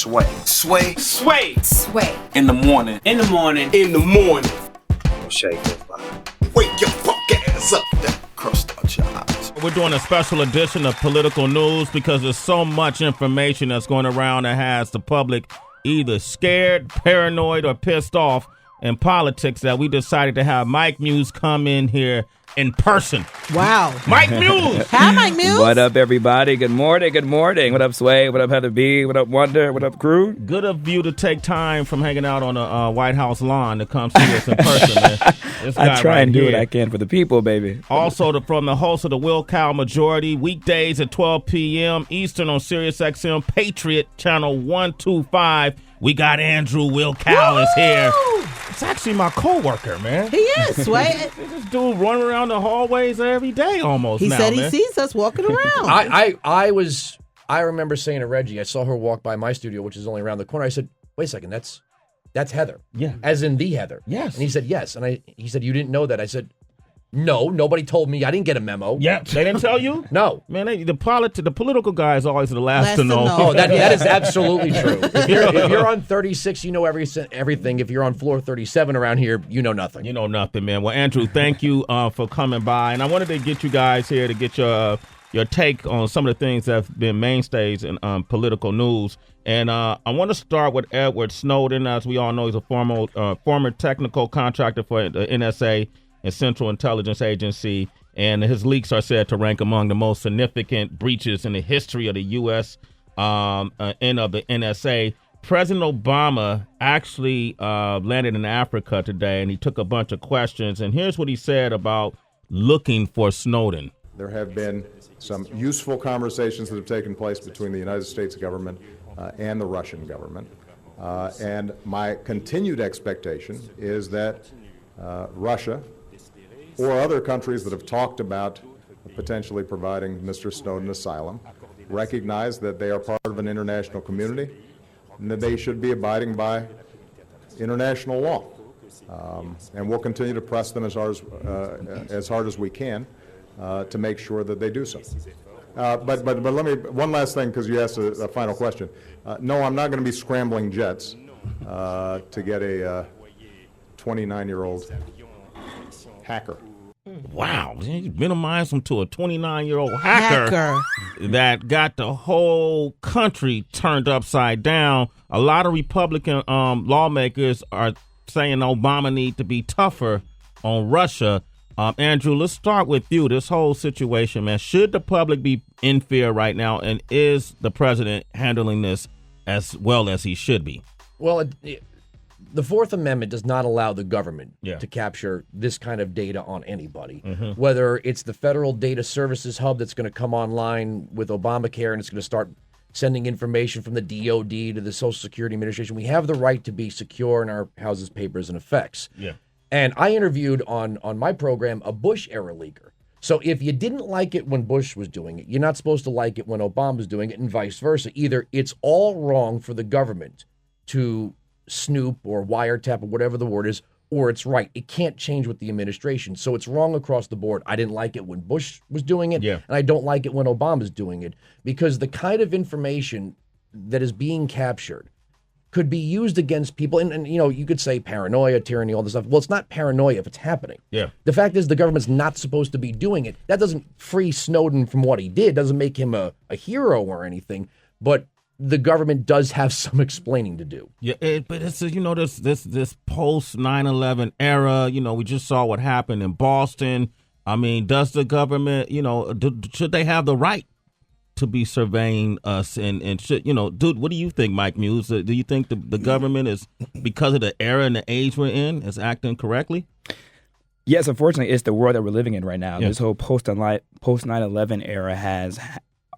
Sway. Sway. Sway. Sway. In the morning. In the morning. In the morning. Shay goes by. Wake your punk ass up. That crust out your eyes. We're doing a special edition of Political News because there's so much information that's going around that has the public either scared, paranoid, or pissed off in politics that we decided to have Mike Muse come in here in person. Wow. Mike Muse! Hi, Mike Muse. What up, everybody? Good morning. Good morning. What up, Sway? What up, Heather B? What up, Wonder? What up, crew? Good of you to take time from hanging out on the White House lawn to come see us in person, man. This guy I try right and do here. what I can for the people, baby. Also, from the host of the Wilkow Majority, weekdays at 12 p.m. Eastern on SiriusXM Patriot Channel 125. We got Andrew Wilkow is here. It's actually my coworker, man. He is, Sway. This dude running around the hallways every day almost. He now, said man. he sees us walking around. I remember saying to Reggie, I saw her walk by my studio, which is only around the corner. I said, wait a second, that's Heather. Yeah. As in the Heather. Yes. And he said, yes. And he said, you didn't know that. I said, no, nobody told me. I didn't get a memo. Yeah, they didn't tell you? No. Man, the political guy is always the last to know. Oh, that is absolutely true. If you're on 36, you know everything. If you're on floor 37 around here, you know nothing. You know nothing, man. Well, Andrew, thank you for coming by. And I wanted to get you guys here to get your take on some of the things that have been mainstays in political news. And I want to start with Edward Snowden. As we all know, he's a former technical contractor for the NSA and Central Intelligence Agency, and his leaks are said to rank among the most significant breaches in the history of the U.S. And of the NSA. President Obama actually landed in Africa today, and he took a bunch of questions. And here's what he said about looking for Snowden. There have been some useful conversations that have taken place between the United States government and the Russian government. And my continued expectation is that Russia or other countries that have talked about potentially providing Mr. Snowden asylum recognize that they are part of an international community and that they should be abiding by international law. And we'll continue to press them as hard as we can to make sure that they do so. But let me, one last thing, because you asked a final question. No, I'm not going to be scrambling jets to get a 29-year-old hacker. Wow, he minimized him to a 29-year-old hacker that got the whole country turned upside down. A lot of Republican lawmakers are saying Obama need to be tougher on Russia. Andrew, let's start with you. This whole situation, man, should the public be in fear right now, and is the president handling this as well as he should be? Well, the Fourth Amendment does not allow the government Yeah. to capture this kind of data on anybody, Mm-hmm. whether it's the Federal Data Services Hub that's going to come online with Obamacare and it's going to start sending information from the DOD to the Social Security Administration. We have the right to be secure in our houses, papers, and effects. Yeah. And I interviewed on my program a Bush-era leaker. So if you didn't like it when Bush was doing it, you're not supposed to like it when Obama was doing it, and vice versa. Either it's all wrong for the government to snoop or wiretap or whatever the word is, or it's right. It can't change with the administration. So it's wrong across the board. I didn't like it when Bush was doing it, Yeah. and I don't like it when Obama's doing it, because the kind of information that is being captured could be used against people. And you know, you could say paranoia, tyranny, all this stuff. Well, it's not paranoia if it's happening. Yeah. The fact is the government's not supposed to be doing it. That doesn't free Snowden from what he did. Doesn't make him a hero or anything. But the government does have some explaining to do. Yeah, but it's this post 9/11 era. You know, we just saw what happened in Boston. I mean, does the government, should they have the right to be surveying us? And should, dude, what do you think, Mike Muse? Do you think the government is, because of the era and the age we're in, is acting correctly? Yes, unfortunately, it's the world that we're living in right now. Yeah. This whole post 9/11 era has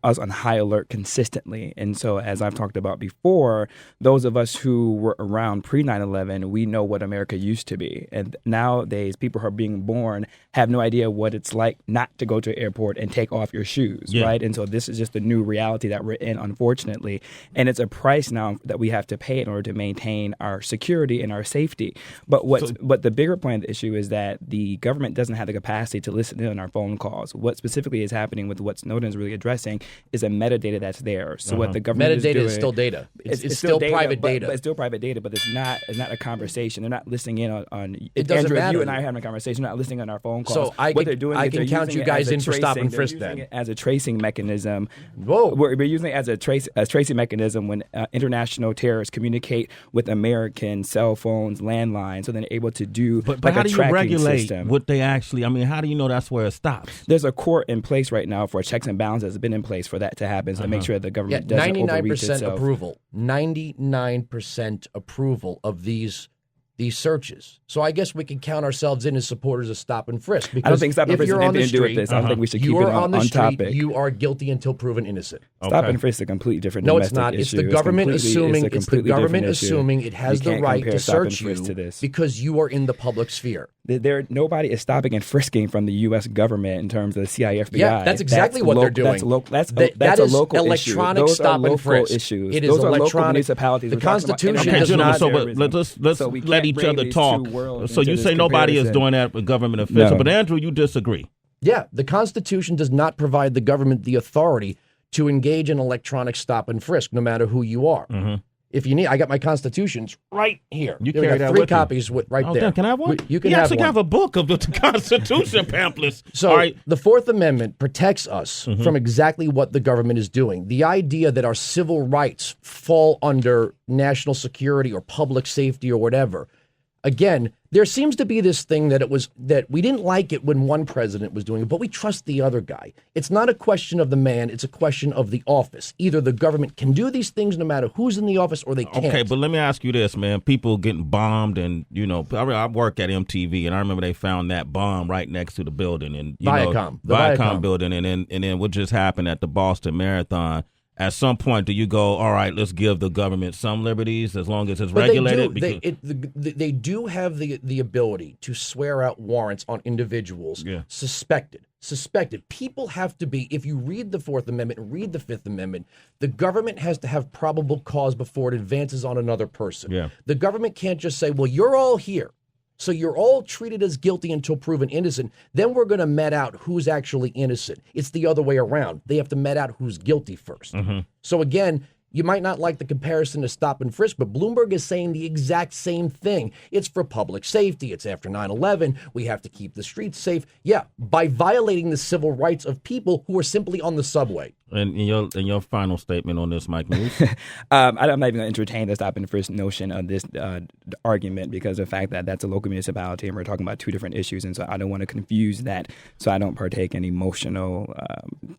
us on high alert consistently. And so, as I've talked about before, those of us who were around pre 9/11, we know what America used to be. And nowadays, people who are being born have no idea what it's like not to go to an airport and take off your shoes, right? And so this is just the new reality that we're in, unfortunately. And it's a price now that we have to pay in order to maintain our security and our safety. But the bigger point of the issue is that the government doesn't have the capacity to listen in on our phone calls. What specifically is happening with what Snowden is really addressing is a metadata that's there. So what the government Metadata is doing, is still data. It's still still private but, data. But it's still private data, but it's not a conversation. They're not listening in on It doesn't Andrew, matter. you and I are having a conversation. They're not listening on our phone calls. So I what can- they're doing I is can they're count using you it guys as a in for stop tracing- and frisk they're using then. it as a tracing mechanism. Whoa. We're using it as a tracing mechanism when international terrorists communicate with American cell phones, landlines, so they're able to do But like how a do you tracking regulate system. what they actually? I mean, how do you know that's where it stops? There's a court in place right now for checks and balances has been in place for that to happen, so to make sure the Yeah, government doesn't overreach 99% itself. approval. 99% approval of these searches. So I guess we can count ourselves in as supporters of stop and frisk. Because I don't think stop and if frisk you're has on the anything to do with street, this. I don't think we should keep you it are on the on street, topic. you are guilty until proven innocent. Stop Okay. and frisk is a completely different No, it's domestic not. It's issue. the government assuming it's a it's the completely government different issue. assuming it has You the can't right compare to stop and search frisk you to this. because you are in the public sphere. Nobody is stopping and frisking from the U.S. government in terms of the CIA, FBI. Yeah, that's exactly what they're doing. That's That a is local electronic issue. Those stop are and local frisk. issues. It is Those are local electronic. municipalities. The We're talking about Constitution Okay, does gentlemen, not. so let's So we let can't each bring other these talk. two worlds So into you this say nobody is comparison. doing that with government officials, No. but Andrew, you disagree. Yeah, the Constitution does not provide the government the authority to engage in electronic stop and frisk, no matter who you are. If you need, I got my constitutions right here. You We carry got that three with you? copies right Oh, there. damn, can I have one? You can you have actually one. have a book of the Constitution pamphlets. So all right. the Fourth Amendment protects us Mm-hmm. from exactly what the government is doing. The idea that our civil rights fall under national security or public safety or whatever. Again, there seems to be this thing that we didn't like it when one president was doing it, but we trust the other guy. It's not a question of the man, it's a question of the office. Either the government can do these things no matter who's in the office or they can't. Okay, but let me ask you this, man. People getting bombed, and I work at MTV, and I remember they found that bomb right next to the building, and the Viacom building, and then what just happened at the Boston Marathon. At some point, do you go, all right, let's give the government some liberties as long as it's But regulated? They do have the ability to swear out warrants on individuals suspected. People have to be, if you read the Fourth Amendment and read the Fifth Amendment, the government has to have probable cause before it advances on another person. Yeah. The government can't just say, well, you're all here, so you're all treated as guilty until proven innocent. Then we're going to met out who's actually innocent. It's the other way around. They have to met out who's guilty first. So again, you might not like the comparison to stop and frisk, but Bloomberg is saying the exact same thing. It's for public safety. It's after 9/11. We have to keep the streets safe. Yeah, by violating the civil rights of people who are simply on the subway. And in your final statement on this, Mike Muse? I'm not even going to entertain the stop and frisk notion of this argument because of the fact that that's a local municipality and we're talking about two different issues. And so I don't want to confuse that so I don't partake in emotional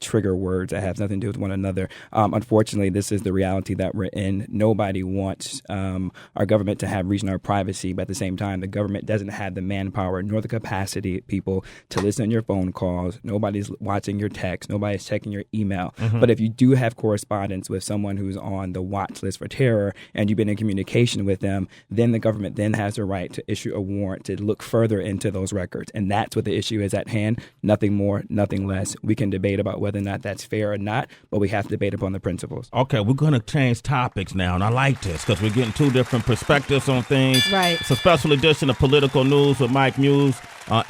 trigger words that have nothing to do with one another. Unfortunately, this is the reality that we're in. Nobody wants our government to have regional privacy, but at the same time, the government doesn't have the manpower nor the capacity, people, to listen to your phone calls. Nobody's watching your text. Nobody's checking your email. But if you do have correspondence with someone who's on the watch list for terror and you've been in communication with them, then the government then has the right to issue a warrant to look further into those records. And that's what the issue is at hand. Nothing more, nothing less. We can debate about whether or not that's fair or not, but we have to debate upon the principles. Okay, we're going to change topics now, and I like this because we're getting two different perspectives on things. Right. It's a special edition of Political News with Mike Muse.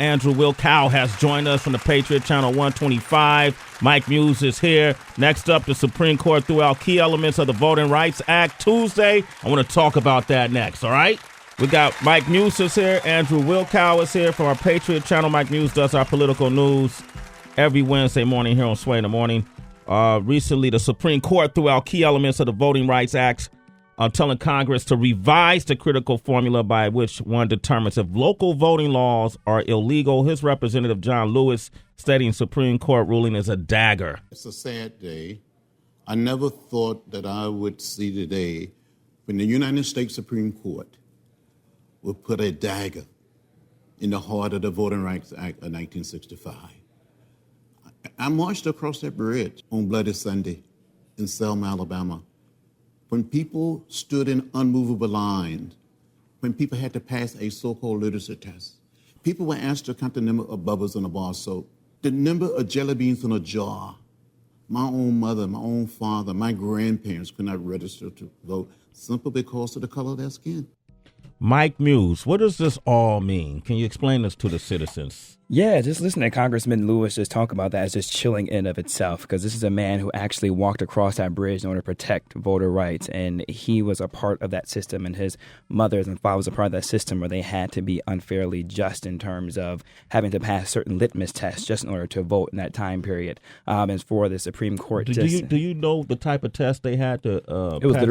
Andrew Wilkow has joined us from the Patriot Channel 125. Mike Muse is here. Next up, the Supreme Court threw out key elements of the Voting Rights Act Tuesday. I want to talk about that next, all right? We got Mike Muse is here. Andrew Wilkow is here from our Patriot Channel. Mike Muse does our political news every Wednesday morning here on Sway in the Morning. Recently, the Supreme Court threw out key elements of the Voting Rights Act, telling Congress to revise the critical formula by which one determines if local voting laws are illegal. His representative, John Lewis, stating Supreme Court ruling is a dagger. It's a sad day. I never thought that I would see the day when the United States Supreme Court would put a dagger in the heart of the Voting Rights Act of 1965. I marched across that bridge on Bloody Sunday in Selma, Alabama, when people stood in unmovable lines, when people had to pass a so-called literacy test. People were asked to count the number of bubbles in a bar of soap, the number of jelly beans in a jar. My own mother, my own father, my grandparents could not register to vote simply because of the color of their skin. Mike Muse, what does this all mean? Can you explain this to the citizens? Yeah, just listening to Congressman Lewis just talk about that is just chilling in of itself, because this is a man who actually walked across that bridge in order to protect voter rights, and he was a part of that system, and his mothers and fathers was a part of that system where they had to be unfairly just in terms of having to pass certain litmus tests just in order to vote in that time period. And for the Supreme Court, Do you know the type of test they had to?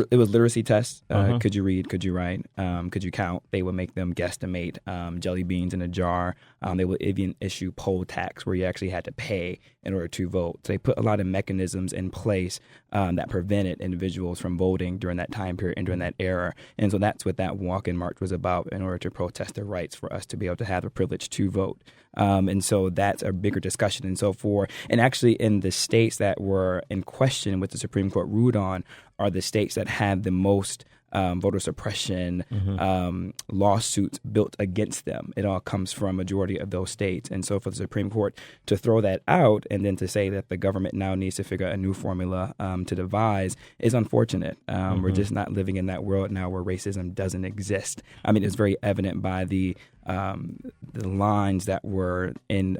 It was literacy tests. Could you read? Could you write? Could you count? They would make them guesstimate jelly beans in a jar. They would even issue poll tax where you actually had to pay in order to vote. So they put a lot of mechanisms in place that prevented individuals from voting during that time period and during that era. And so that's what that walk-in march was about, in order to protest the rights for us to be able to have the privilege to vote. And so that's a bigger discussion. And actually in the states that were in question, what the Supreme Court ruled on, are the states that had the most voter suppression lawsuits built against them. It all comes from a majority of those states. And so for the Supreme Court to throw that out and then to say that the government now needs to figure out a new formula to devise is unfortunate. We're just not living in that world now where racism doesn't exist. I mean, it's very evident by the lines that were in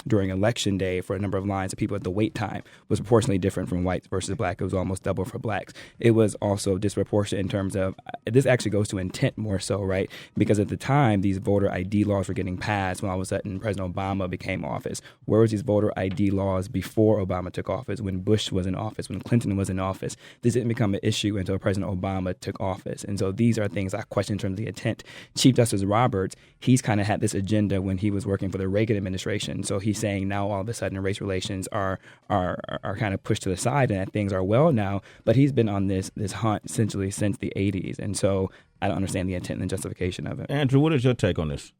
during election day. For a number of lines of people at the wait time was proportionally different from whites versus black. It was almost double for blacks. It was also disproportionate in terms of, this actually goes to intent more so, right? Because at the time, these voter ID laws were getting passed when all of a sudden President Obama became office. Where was these voter ID laws before Obama took office, when Bush was in office, when Clinton was in office? This didn't become an issue until President Obama took office. And so these are things I question in terms of the intent. Chief Justice Roberts, he's kind of had this agenda when he was working for the Reagan administration. So he's saying now all of a sudden race relations are kind of pushed to the side and that things are well now. But he's been on this hunt essentially since the 80s. And so I don't understand the intent and justification of it. Andrew, what is your take on this?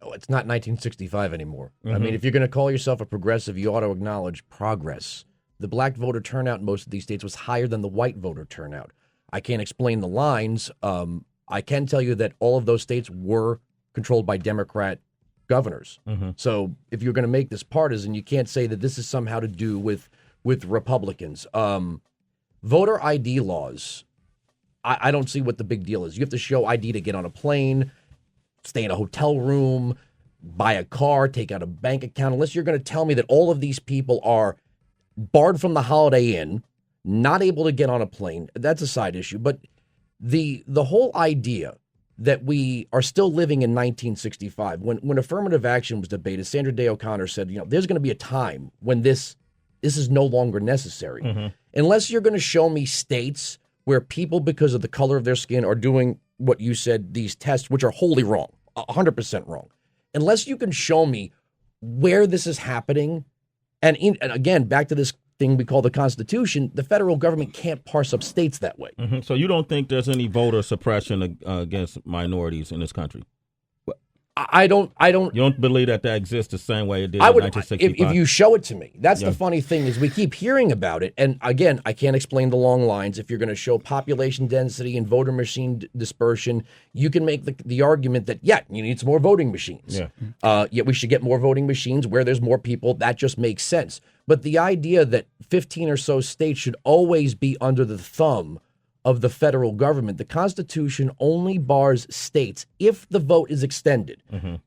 Oh, it's not 1965 anymore. I mean, if you're going to call yourself a progressive, you ought to acknowledge progress. The black voter turnout in most of these states was higher than the white voter turnout. I can't explain the lines. I can tell you that all of those states were controlled by Democrat governors. So if you're going to make this partisan, you can't say that this is somehow to do with Republicans. Voter ID laws, I don't see what the big deal is. You have to show ID to get on a plane, stay in a hotel room, buy a car, take out a bank account, unless you're going to tell me that all of these people are barred from the Holiday Inn, not able to get on a plane. That's a side issue. But the whole idea that we are still living in 1965, when affirmative action was debated, Sandra Day O'Connor said, there's going to be a time when this is no longer necessary. Unless you're going to show me states where people, because of the color of their skin, are doing what you said, these tests, which are wholly wrong, 100% wrong. Unless you can show me where this is happening, and again, back to this thing we call the Constitution, the federal government can't parse up states that way. So you don't think there's any voter suppression against minorities in this country? I don't. You don't believe that exists the same way it did in 1965? If you show it to me. That's the funny thing, is we keep hearing about it. And again, I can't explain the long lines. If you're going to show population density and voter machine dispersion, you can make the argument that, you need some more voting machines. We should get more voting machines where there's more people. That just makes sense. But the idea that 15 or so states should always be under the thumb of the federal government, the Constitution only bars states if the vote is extended.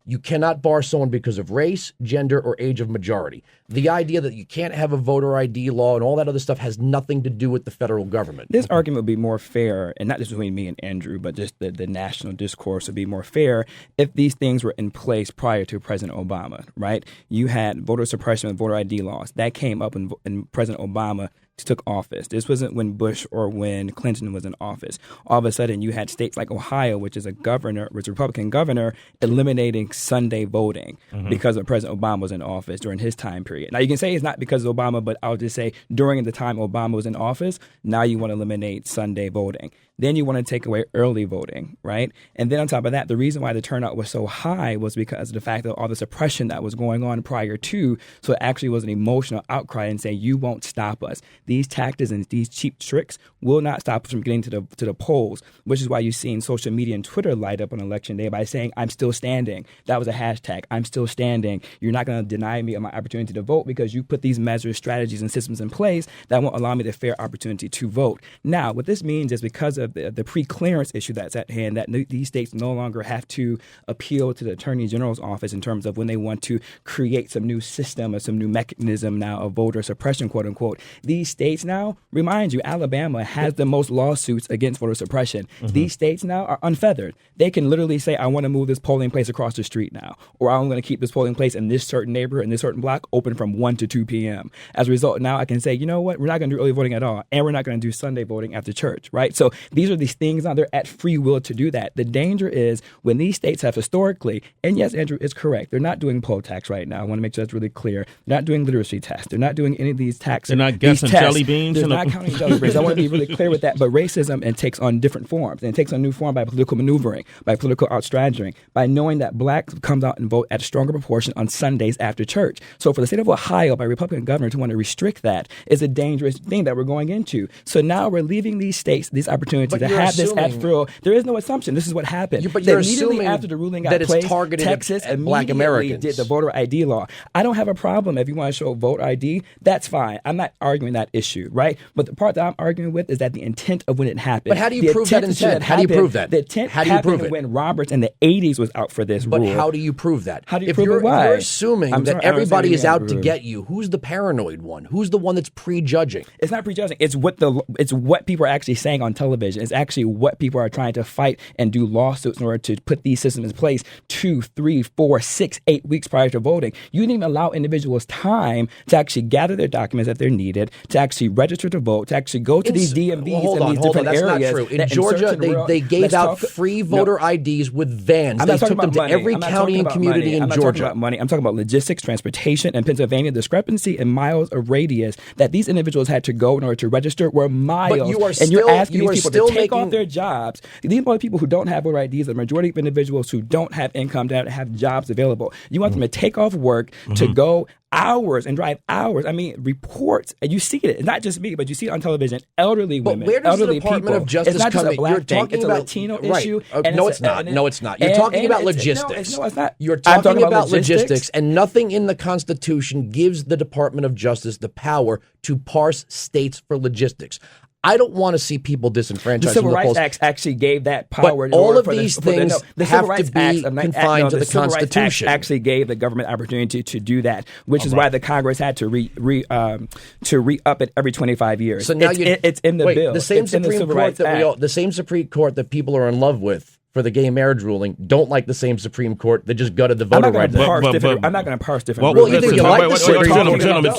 You cannot bar someone because of race, gender, or age of majority. The idea that you can't have a voter ID law and all that other stuff has nothing to do with the federal government. This argument would be more fair, and not just between me and Andrew, but just the national discourse would be more fair if these things were in place prior to President Obama, right? You had voter suppression and voter ID laws. That came up when President Obama took office. This wasn't when Bush or when Clinton was in office. All of a sudden, you had states like Ohio, which is a Republican governor, eliminating Sunday voting because of President Obama was in office during his time period. Now, you can say it's not because of Obama, but I'll just say during the time Obama was in office, now you want to eliminate Sunday voting. Then you want to take away early voting, right? And then on top of that, the reason why the turnout was so high was because of the fact that all the suppression that was going on prior to, so it actually was an emotional outcry and saying, you won't stop us. these tactics and these cheap tricks will not stop us from getting to the polls, which is why you've seen social media and Twitter light up on election day by saying, I'm still standing. That was a hashtag. I'm still standing. You're not going to deny me of my opportunity to vote because you put these measures, strategies, and systems in place that won't allow me the fair opportunity to vote. Now, what this means is because of the pre-clearance issue that's at hand, that these states no longer have to appeal to the Attorney General's office in terms of when they want to create some new system or some new mechanism now of voter suppression, quote unquote. These states now, remind you, Alabama has the most lawsuits against voter suppression. These states now are unfeathered. They can literally say, I want to move this polling place across the street now, or I'm going to keep this polling place in this certain neighborhood, in this certain block, open from 1 to 2 p.m. As a result, now I can say, you know what, we're not going to do early voting at all, and we're not going to do Sunday voting after church, right? So these are these things now, they're at free will to do that. The danger is when these states have historically, and yes, Andrew is correct, they're not doing poll tax right now. I want to make sure that's really clear. They're not doing literacy tests. They're not doing any of these taxes. They're not guessing jelly beans. They're not counting jelly beans. I want to be really clear with that. But racism, it takes on different forms. And it takes on a new form by political maneuvering, by political outstrategy, by knowing that blacks comes out and vote at a stronger proportion on Sundays after church. So for the state of Ohio, by Republican governor to want to restrict that is a dangerous thing that we're going into. So now we're leaving these states these opportunities to have this at frill. There is no assumption. This is what happened. But you're immediately assuming after the ruling got that it's placed, targeted Texas at Black immediately Americans. did the voter ID law. I don't have a problem if you want to show voter ID. That's fine. I'm not arguing that issue, right? But the part that I'm arguing with is that the intent of when it happened. But how do you prove that intent? How do you prove that? The intent how do you prove happened it? when Roberts in the 80s was out for this But rule. how do you prove that? How do you if prove you're, it? Why? If you're assuming I'm that sorry, I don't everybody is understand out to get you, who's the paranoid one? Who's the one that's prejudging? It's not prejudging. It's what people are actually saying on television. It's actually what people are trying to fight and do lawsuits in order to put these systems in place 2, 3, 4, 6, 8 weeks prior to voting. You didn't even allow individuals time to actually gather their documents that they're needed, to actually register to vote, to actually go to these DMVs in these different that's areas. Not true. In Georgia, they gave out free voter IDs with vans. They took them to every county and community in Georgia. I'm not talking about money. I'm talking about logistics, transportation, and Pennsylvania. Discrepancy in miles of radius that these individuals had to go in order to register were miles. But you're asking these people to take off their jobs. These are the people who don't have voter IDs. The majority of individuals who don't have income, that have jobs available. You want them to take off work to go hours and drive hours. I mean, reports, and you see it. It's not just me, but you see it on television. Elderly women, but where does elderly the Department people. of Justice it's not just come a black in? thing. It's a Latino issue. No, it's not. No, it's not. You're talking about logistics. No, it's not. You're talking about logistics, and nothing in the Constitution gives the Department of Justice the power to parse states for logistics. I don't want to see people disenfranchised. The Civil Rights Act actually gave that power. But all of these things have to be confined to the Constitution. The Civil Rights Act actually gave the government opportunity to do that, which is why the Congress had to re-up it every 25 years. So now it's in the bill. The same Supreme Court that people are in love with for the gay marriage ruling don't like the same Supreme Court that just gutted the voter rights. I'm not going to parse different. Well, either you like the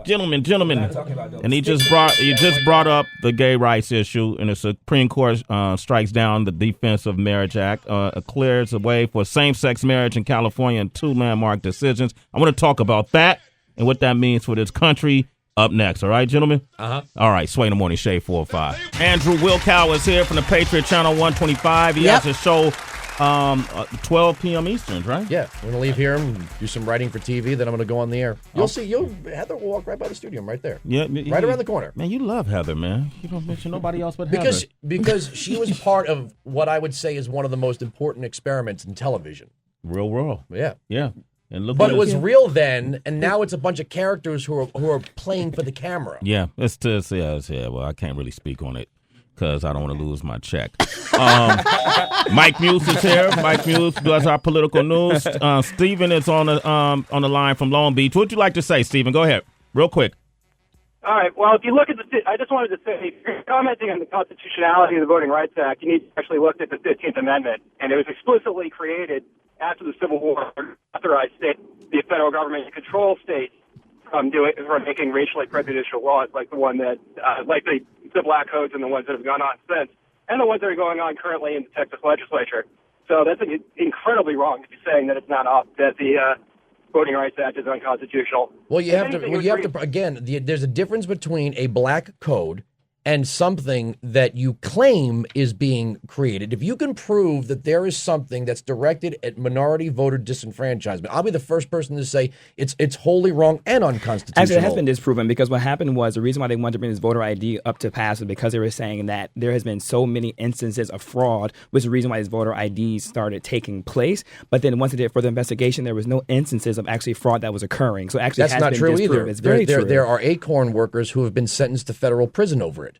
gentlemen, and he just brought up the gay rights issue, and the Supreme Court strikes down the Defense of Marriage Act, clears the way for same-sex marriage in California in 2 landmark decisions. I want to talk about that and what that means for this country. Up next, all right, gentlemen? All right, Sway in the Morning, Shade 405. Andrew Wilkow is here from the Patriot Channel 125. He has a show 12 p.m. Eastern, right? Yeah, we're going to leave here and do some writing for TV, then I'm going to go on the air. You'll see, Heather will walk right by the studio, right there. Yeah, right around the corner. Man, you love Heather, man. You don't mention nobody else but Heather. Because she was part of what I would say is one of the most important experiments in television. Real world. Yeah. Yeah. But it was real then, and now it's a bunch of characters who are playing for the camera. Yeah, it's well, I can't really speak on it because I don't want to lose my check. Mike Muse is here. Mike Muse does our political news. Stephen is on the line from Long Beach. What would you like to say, Stephen? Go ahead, real quick. All right. Well, if you look at I just wanted to say, if you're commenting on the constitutionality of the Voting Rights Act, you need to actually look at the 15th Amendment, and it was explicitly created after the Civil War to authorize the federal government to control states from making racially prejudicial laws like the one that, like the black codes and the ones that have gone on since, and the ones that are going on currently in the Texas legislature. So that's incredibly wrong to be saying that it's not that the Voting Rights Act is unconstitutional. Well, you have to again. There's a difference between a black code and something that you claim is being created, if you can prove that there is something that's directed at minority voter disenfranchisement, I'll be the first person to say it's wholly wrong and unconstitutional. Actually, it has been disproven, because what happened was the reason why they wanted to bring this voter ID up to pass was because they were saying that there has been so many instances of fraud, which is the reason why these voter IDs started taking place. But then once they did further investigation, there was no instances of actually fraud that was occurring. So actually, that's not true either. It's very true. There are Acorn workers who have been sentenced to federal prison over it.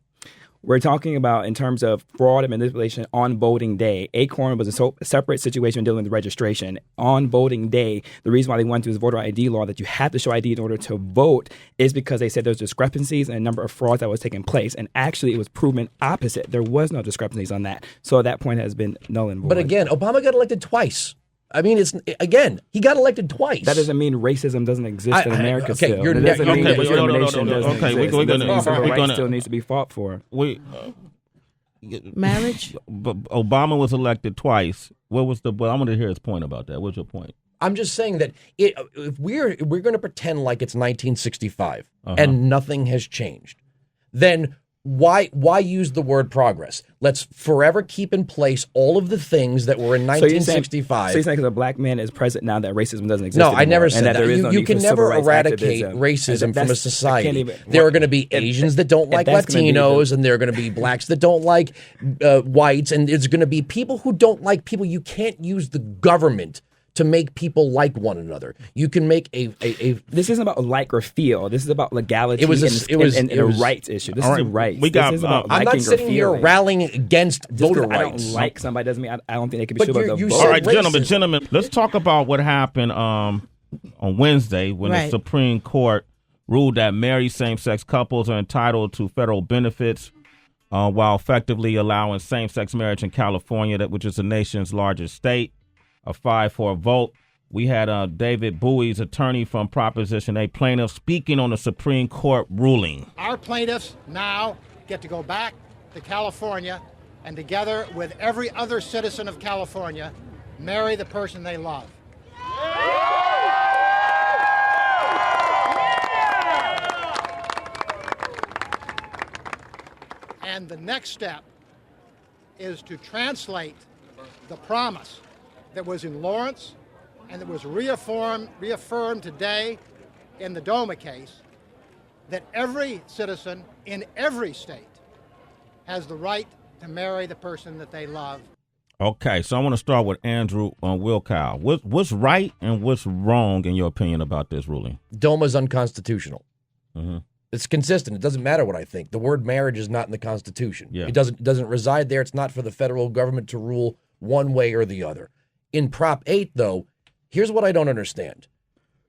We're talking about in terms of fraud and manipulation on voting day. Acorn was a separate situation dealing with registration. On voting day, the reason why they went to this voter ID law that you have to show ID in order to vote is because they said there's discrepancies and a number of frauds that was taking place. And actually, it was proven opposite. There was no discrepancies on that. So that point has been null and void. But again, Obama got elected twice. I mean, he got elected twice. That doesn't mean racism doesn't exist in America okay, still. You're it doesn't mean that discrimination doesn't okay, exist. we're gonna Civil rights still needs to be fought for. Marriage? Obama was elected twice. What was I want to hear his point about that. What's your point? I'm just saying that if we're going to pretend like it's 1965 and nothing has changed, then why use the word progress? Let's forever keep in place all of the things that were in 1965. So you're saying because a black man is present now that racism doesn't exist No, anymore, I never said that. You can never eradicate activism. racism from a society. There are going to be Asians that don't like Latinos, and there are going to be blacks that don't like whites, and there's going to be people who don't like people. You can't use the government to make people like one another. You can make a This isn't about like or feel. This is about legality it was a rights issue. This is rights. We got, this is about I'm not sitting here rallying against voter rights. I don't like somebody doesn't mean I don't think they can be sure about the vote. All right, gentlemen, let's talk about what happened on Wednesday when the Supreme Court ruled that married same-sex couples are entitled to federal benefits while effectively allowing same-sex marriage in California, which is the nation's largest state. A 5-4 vote. We had David Bowie's attorney from Proposition 8 plaintiffs speaking on the Supreme Court ruling. Our plaintiffs now get to go back to California and, together with every other citizen of California, marry the person they love. And the next step is to translate the promise that was in Lawrence and that was reaffirmed today in the DOMA case, that every citizen in every state has the right to marry the person that they love. Okay, so I want to start with Andrew on Wilkow. What's right and what's wrong in your opinion about this ruling? DOMA's unconstitutional. Mm-hmm. It's consistent. It doesn't matter what I think. The word marriage is not in the Constitution. Yeah. It doesn't reside there. It's not for the federal government to rule one way or the other. In Prop 8, though, here's what I don't understand.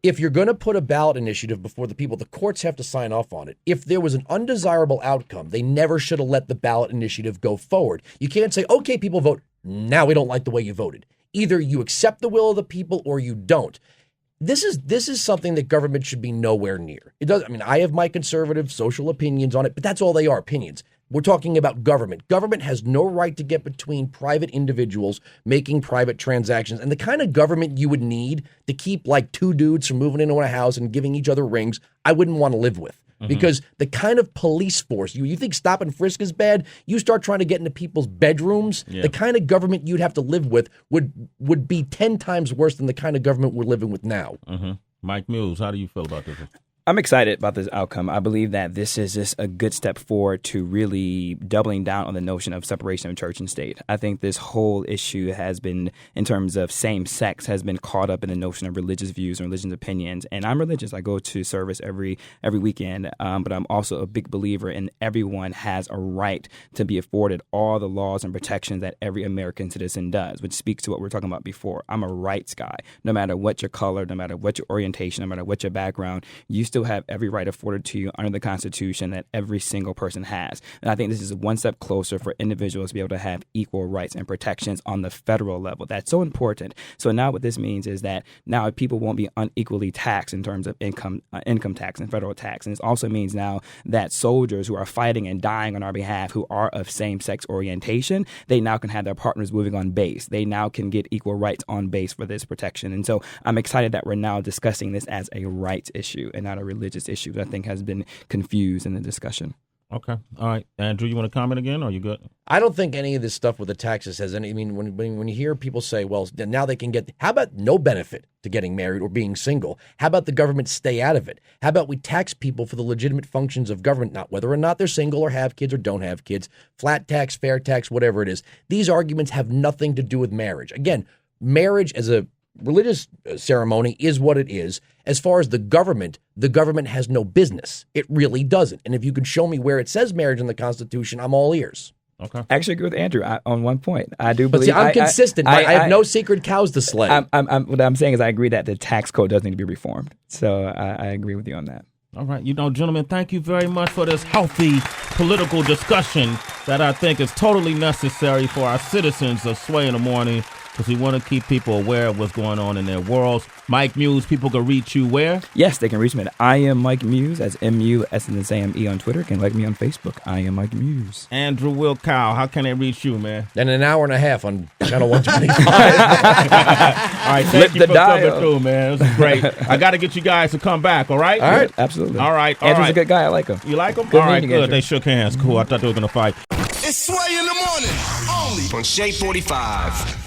If you're going to put a ballot initiative before the people, the courts have to sign off on it. If there was an undesirable outcome, they never should have let the ballot initiative go forward. You can't say, okay, people vote. Now we don't like the way you voted. Either you accept the will of the people or you don't. This is something that government should be nowhere near. It does. I mean, I have my conservative social opinions on it, but that's all they are, opinions. We're talking about government. Government has no right to get between private individuals making private transactions. And the kind of government you would need to keep like two dudes from moving into a house and giving each other rings, I wouldn't want to live with. Mm-hmm. Because the kind of police force, you think stop and frisk is bad, you start trying to get into people's bedrooms, the kind of government you'd have to live with would be 10 times worse than the kind of government we're living with now. Mm-hmm. Mike Muse, how do you feel about this? I'm excited about this outcome. I believe that this is just a good step forward to really doubling down on the notion of separation of church and state. I think this whole issue has been, in terms of same sex, has been caught up in the notion of religious views and religious opinions. And I'm religious. I go to service every weekend, but I'm also a big believer in everyone has a right to be afforded all the laws and protections that every American citizen does, which speaks to what we were talking about before. I'm a rights guy. No matter what your color, no matter what your orientation, no matter what your background, you still have every right afforded to you under the Constitution that every single person has. And I think this is one step closer for individuals to be able to have equal rights and protections on the federal level. That's so important. So now what this means is that now people won't be unequally taxed in terms of income tax and federal tax. And it also means now that soldiers who are fighting and dying on our behalf who are of same-sex orientation, they now can have their partners moving on base. They now can get equal rights on base for this protection. And so I'm excited that we're now discussing this as a rights issue and not a religious issue that I think has been confused in the discussion. Okay. All right. Andrew, you want to comment again, or are you good? I don't think any of this stuff with the taxes has any. I mean, when you hear people say, well, now they can get, how about no benefit to getting married or being single? How about the government stay out of it? How about we tax people for the legitimate functions of government, not whether or not they're single or have kids or don't have kids, flat tax, fair tax, whatever it is. These arguments have nothing to do with marriage. Again, marriage as a religious ceremony is what it is. As far as the government has no business. It really doesn't. And if you can show me where it says marriage in the Constitution, I'm all ears. Okay. I actually agree with Andrew on one point. I do believe. But see, I'm consistent. I have no secret cows to slay. What I'm saying is I agree that the tax code does need to be reformed. So I agree with you on that. All right. Gentlemen, thank you very much for this healthy political discussion that I think is totally necessary for our citizens of Sway in the Morning, because we want to keep people aware of what's going on in their worlds. Mike Muse, people can reach you where? Yes, they can reach me at I am Mike Muse, that's MUSE on Twitter. Can like me on Facebook, I am Mike Muse. Andrew Wilkow, how can they reach you, man? And an hour and a half on channel 125. All right, thank you for coming through, man. This is great. I got to get you guys to come back, all right? All right, absolutely. All right, Andrew's a good guy, I like him. You like him? Good all right, meeting, good. Andrew. They shook hands. Cool. I thought they were going to fight. It's Sway in the morning, only on Shade 45.